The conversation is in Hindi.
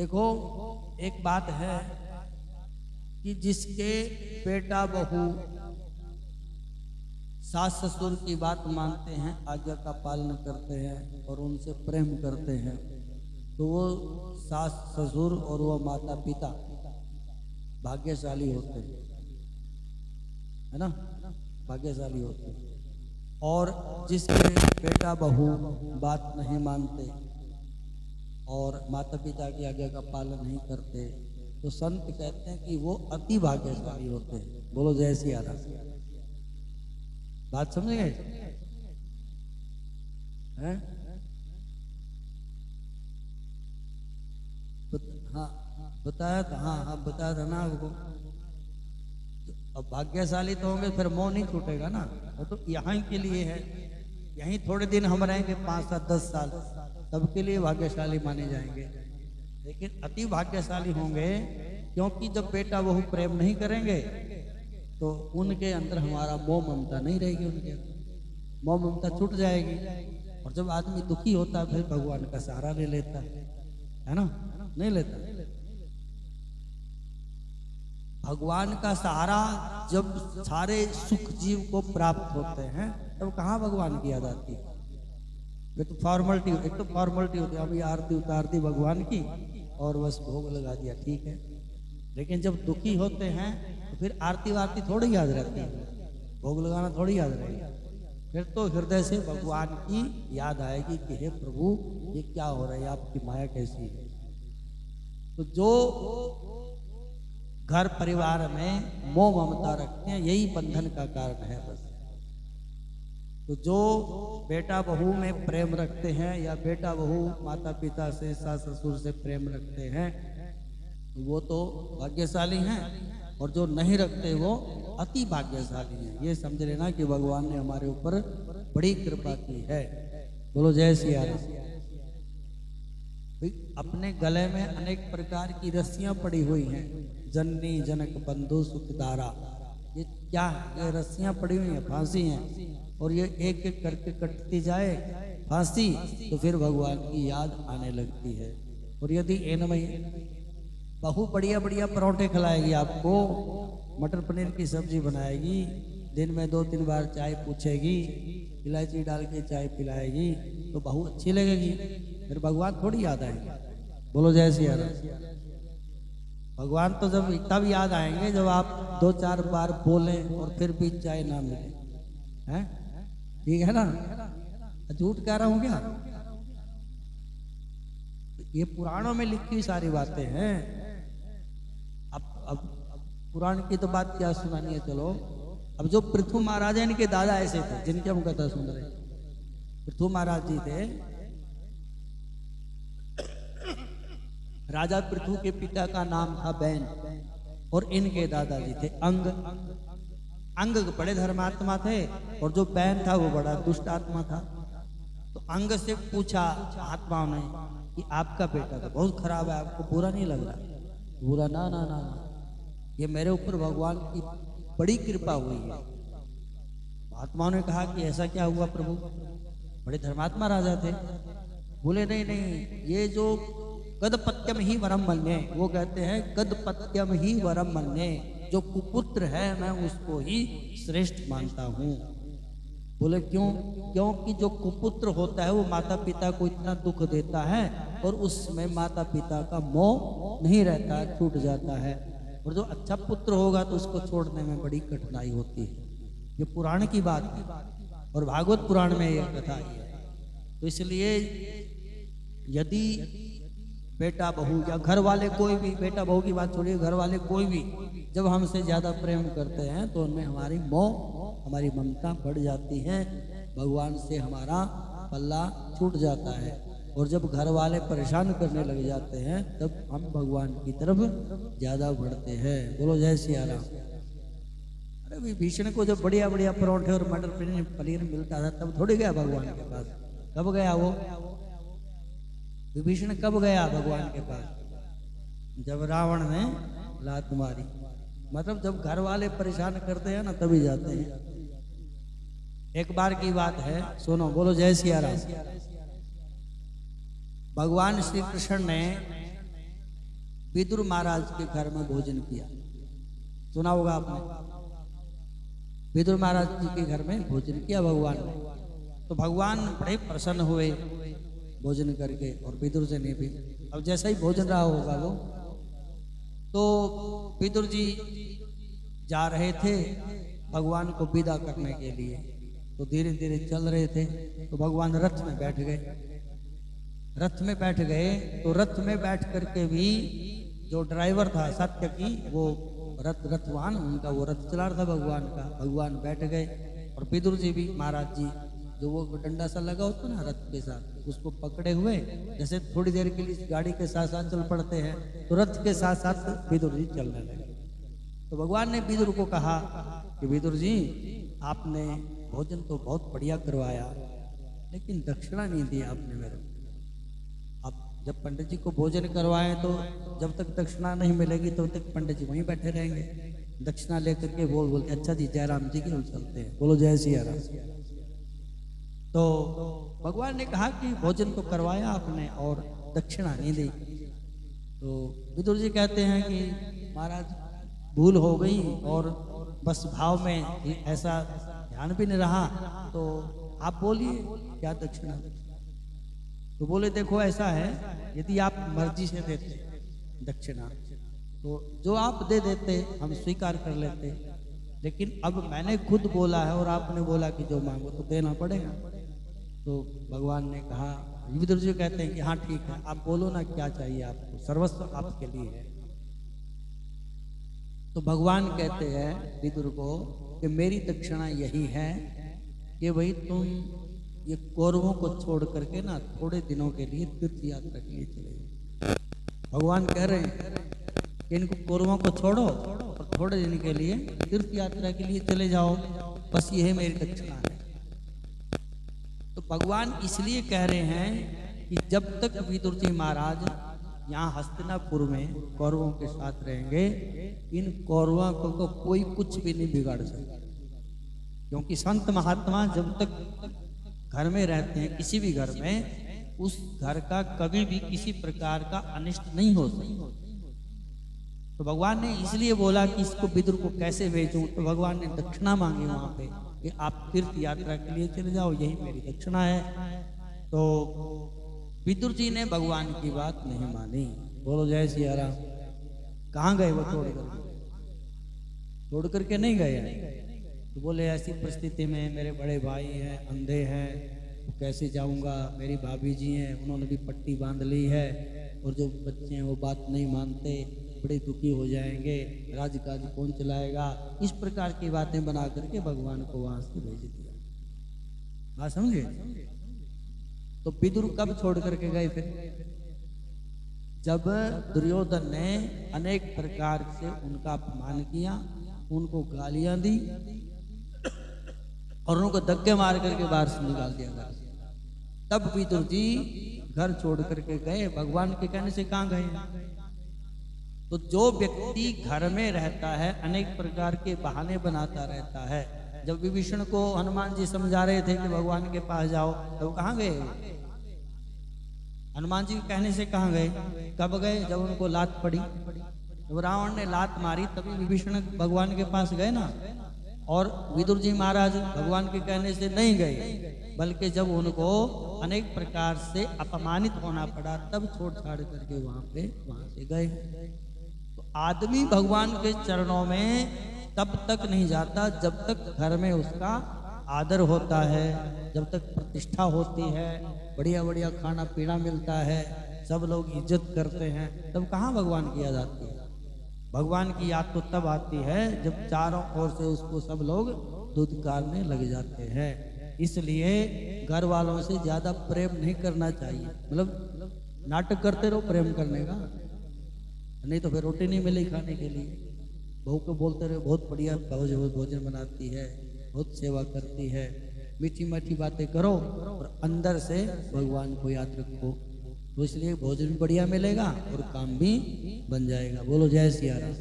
देखो, एक बात है कि जिसके बेटा बहू सास ससुर की बात मानते हैं, आज्ञा का पालन करते हैं और उनसे प्रेम करते हैं, तो वो सास ससुर और वो माता पिता भाग्यशाली होते हैं, है ना, भाग्यशाली होते हैं। और जिसके बेटा बहू बात नहीं मानते और माता पिता की आज्ञा का पालन नहीं करते, तो संत कहते हैं कि वो अति भाग्यशाली होते हैं। बोलो जय सिया राम। बात समझ गए हैं? हाँ बताया था, हाँ बताया था ना आपको। अब भाग्यशाली तो होंगे, फिर मोह नहीं छूटेगा ना, वो तो यहाँ के लिए है। यहीं थोड़े दिन हम रहेंगे, 5 साल 10 साल, सबके लिए भाग्यशाली माने जाएंगे। लेकिन अति भाग्यशाली होंगे क्योंकि जब बेटा बहू प्रेम नहीं करेंगे तो उनके अंदर हमारा मोह ममता नहीं रहेगी, उनके अंदर मोह ममता छूट जाएगी। और जब आदमी दुखी होता है फिर भगवान का सहारा ले लेता है ना, नहीं लेता। भगवान का सहारा जब सारे सुख जीव को प्राप्त होते हैं तब कहाँ भगवान की याद आती है? ये तो फॉर्मेलिटी, एक तो फॉर्मेलिटी होती है, अभी आरती उतार दी भगवान की और बस भोग लगा दिया, ठीक है। लेकिन जब दुखी होते हैं तो फिर आरती वारती थोड़ी याद रहती है, भोग लगाना थोड़ी याद रहेगा। फिर तो हृदय से भगवान की याद आएगी कि हे प्रभु ये क्या हो रहा है, आपकी माया कैसी है। तो जो घर परिवार में मोह ममता रखते हैं यही बंधन का कारण है बस। तो जो बेटा बहू में प्रेम रखते हैं या बेटा बहू माता पिता से सास ससुर से प्रेम रखते हैं वो तो भाग्यशाली हैं, और जो नहीं रखते वो अति भाग्यशाली हैं। ये समझ लेना कि भगवान ने हमारे ऊपर बड़ी कृपा की है। बोलो जय सिया राम। अपने गले में अनेक प्रकार की रस्सियां पड़ी हुई हैं, जननी जनक बंधु सुखदारा, ये क्या है? ये रस्सियां पड़ी हुई हैं, फांसी हैं, और ये एक एक करके कटती जाए फांसी तो फिर भगवान की याद आने लगती है। और यदि इनमें बहू बढ़िया बढ़िया परोठे खिलाएगी, आपको मटर पनीर की सब्जी बनाएगी, दिन में 2-3 बार चाय पूछेगी, इलायची डाल के चाय पिलाएगी, तो बहू अच्छी लगेगी, फिर भगवान थोड़ी याद आएंगे। बोलो जय सिया राम। भगवान तो जब तब याद आएंगे जब आप 2-4 बार बोलें और फिर भी चाय ना मिले, हैं? ठीक है ना? झूठ कह रहा हूं क्या? ये पुराणों में लिखी हुई सारी बातें हैं। अब पुराण की तो बात क्या सुनानी है, चलो। अब जो पृथु महाराज है इनके दादा ऐसे थे जिनके हम कथा सुन रहे। पृथु महाराज जी थे, राजा पृथु के पिता का नाम था बैन और इनके दादाजी थे अंग। अंग बड़े धर्मात्मा थे और जो बैन था वो बड़ा दुष्ट आत्मा था। तो अंग से पूछा आत्माओं ने कि आपका बेटा तो बहुत खराब है, आपको बुरा नहीं लग रहा? बुरा ना ना ना, ये मेरे ऊपर भगवान की बड़ी कृपा हुई है। आत्माओं ने कहा कि ऐसा क्या हुआ प्रभु? बड़े धर्मात्मा राजा थे। बोले नहीं नहीं, ये जो गदपत्यम ही वरम मन्ये, वो कहते हैं गदपत्यम ही वरम मन्ये, जो कुपुत्र है मैं उसको ही श्रेष्ठ मानता हूँ। बोले क्यों? क्योंकि जो कुपुत्र होता है वो माता पिता को इतना दुख देता है और उसमें माता पिता का मोह नहीं रहता, छूट जाता है। और जो अच्छा पुत्र होगा तो उसको छोड़ने में बड़ी कठिनाई होती है। ये पुराण की बात है और भागवत पुराण में यह कथा है। तो इसलिए यदि बेटा बहू या घर वाले कोई भी, बेटा बहू की बात छोड़िए, घर वाले कोई भी जब हमसे ज्यादा प्रेम करते हैं तो उनमें हमारी मोह, हमारी ममता बढ़ जाती है, भगवान से हमारा पल्ला छूट जाता है। और जब घर वाले परेशान करने लग जाते हैं तब हम भगवान की तरफ ज्यादा बढ़ते हैं। बोलो जय सिया राम। अरे विभीषण को जब बढ़िया बढ़िया परोठे और मटर पनीर मिलता था तब थोड़ी गया भगवान के पास। कब गया वो? विभीषण कब गया भगवान के पास? जब रावण ने लात मारी। मतलब जब घर वाले परेशान करते हैं ना तभी जाते हैं। एक बार की बात है, सुनो। बोलो जय सिया राम। भगवान श्री कृष्ण ने विदुर महाराज के घर में भोजन किया। सुना होगा आपने, विदुर महाराज जी के घर में भोजन किया भगवान ने। तो भगवान बड़े प्रसन्न हुए भोजन करके, और विदुर जी ने भी। अब जैसा ही भोजन रहा होगा वो, तो विदुर जी जा रहे थे भगवान को विदा करने के लिए। तो धीरे धीरे चल रहे थे, तो भगवान रथ में बैठ गए। रथ में बैठ गए तो रथ में बैठ करके भी जो ड्राइवर था सात्यकी, वो रथवान उनका, वो रथ चला रहा था भगवान का। भगवान बैठ गए और विदुर जी भी, महाराज जी जो वो डंडा सा लगा होता ना रथ के साथ, उसको पकड़े हुए, जैसे थोड़ी देर के लिए गाड़ी के साथ साथ चल पड़ते हैं, तो रथ के साथ साथ विदुर जी चलने लगे। तो भगवान ने विदुर को कहा कि विदुर जी, आपने भोजन तो बहुत बढ़िया करवाया, लेकिन दक्षिणा नहीं दी आपने मेरे को। अब जब पंडित जी को भोजन करवाएं तो जब तक दक्षिणा नहीं मिलेगी तब तक पंडित जी वहीं बैठे रहेंगे। दक्षिणा लेकर के बोलते अच्छा जी जयराम जी की ओर चलते हैं, बोलो जय सिया राम। तो भगवान ने कहा कि भोजन तो करवाया आपने और दक्षिणा नहीं दी। तो विदुर जी कहते हैं कि महाराज भूल हो गई, और बस भाव में ऐसा ध्यान भी नहीं रहा, तो आप बोलिए क्या दक्षिणा। तो बोले देखो ऐसा है, यदि आप मर्जी से देते दक्षिणा तो जो आप दे देते हम स्वीकार कर लेते, लेकिन अब मैंने खुद बोला है और आपने बोला कि जो मांगो तो देना पड़ेगा। तो भगवान ने कहा, विदुर जी कहते हैं कि हाँ ठीक है, आप बोलो ना क्या चाहिए आपको, सर्वस्व आपके लिए है। तो भगवान कहते हैं विदुर को कि मेरी दक्षिणा यही है कि भाई तुम ये कौरवों को छोड़ करके ना थोड़े दिनों के लिए तीर्थ यात्रा के लिए चले जाओ। भगवान कह रहे हैं कि इनको कौरवों को छोड़ो और थोड़े दिन के लिए तीर्थ यात्रा के लिए चले जाओ, बस यही मेरी दक्षिणा है। तो भगवान इसलिए कह रहे हैं कि जब तक विदुर जी महाराज यहाँ हस्तिनापुर में कौरवों के साथ रहेंगे, इन कौरवों को कोई कुछ भी नहीं बिगाड़ सकता। क्योंकि संत महात्मा जब तक घर में रहते हैं, किसी भी घर में, उस घर का कभी भी किसी प्रकार का अनिष्ट नहीं हो सकता। तो भगवान ने इसलिए बोला कि इसको विदुर को कैसे भेजूं, तो भगवान ने दक्षिणा मांगी वहां पे कि आप तीर्थ यात्रा के लिए चले जाओ, यही मेरी दक्षिणा है। तो विदुर जी ने भगवान की बात नहीं मानी। बोलो जय सिया राम। कहाँ गए वो छोड़ करके नहीं गए। तो बोले ऐसी परिस्थिति में मेरे बड़े भाई हैं, अंधे हैं, तो कैसे जाऊंगा, मेरी भाभी जी हैं, उन्होंने भी पट्टी बांध ली है, और जो बच्चे हैं वो बात नहीं मानते, बड़े दुखी हो जाएंगे, राजकाज कौन चलाएगा। इस प्रकार की बातें बना करके भगवान को वहां से भेज दिया। बात समझे। तो विदुर कब छोड़ करके गए फिर, जब दुर्योधन ने अनेक प्रकार से उनका अपमान किया, उनको गालियां दी और उनको धक्के मार करके बाहर से निकाल दिया घर से। तब विदुर जी घर छोड़ करके गए। भगवान के कहने से कहाँ गए। तो जो व्यक्ति घर में रहता है, अनेक प्रकार के बहाने बनाता रहता है। जब विभीषण को हनुमान जी समझा रहे थे कि भगवान के पास जाओ, तो कहाँ गए। हनुमान जी के कहने से कहाँ गए, कब गए, जब उनको लात पड़ी, जब रावण ने लात मारी तभी विभीषण भगवान के पास गए ना। और विदुर जी महाराज भगवान के कहने से नहीं गए, बल्कि जब उनको अनेक प्रकार से अपमानित होना पड़ा तब छोड़ छाड़ करके वहां से गए। तो आदमी भगवान के चरणों में तब तक नहीं जाता जब तक घर में उसका आदर होता है, जब तक प्रतिष्ठा होती है, बढ़िया बढ़िया खाना पीना मिलता है, सब लोग इज्जत करते हैं, तब कहाँ भगवान की याद आती है। भगवान की याद तो तब आती है जब चारों ओर से उसको सब लोग धुतकारने लग जाते हैं। इसलिए घर वालों से ज्यादा प्रेम नहीं करना चाहिए। मतलब नाटक करते रहो प्रेम करने का, नहीं तो फिर रोटी नहीं मिलेगी खाने के लिए। बहू को बोलते रहो बहुत बढ़िया भोजन बनाती है, बहुत सेवा करती है, मीठी मीठी बातें करो और अंदर से भगवान को याद रखो, तो इसलिए भोजन भी बढ़िया मिलेगा और काम भी बन जाएगा। बोलो जय सिया राम।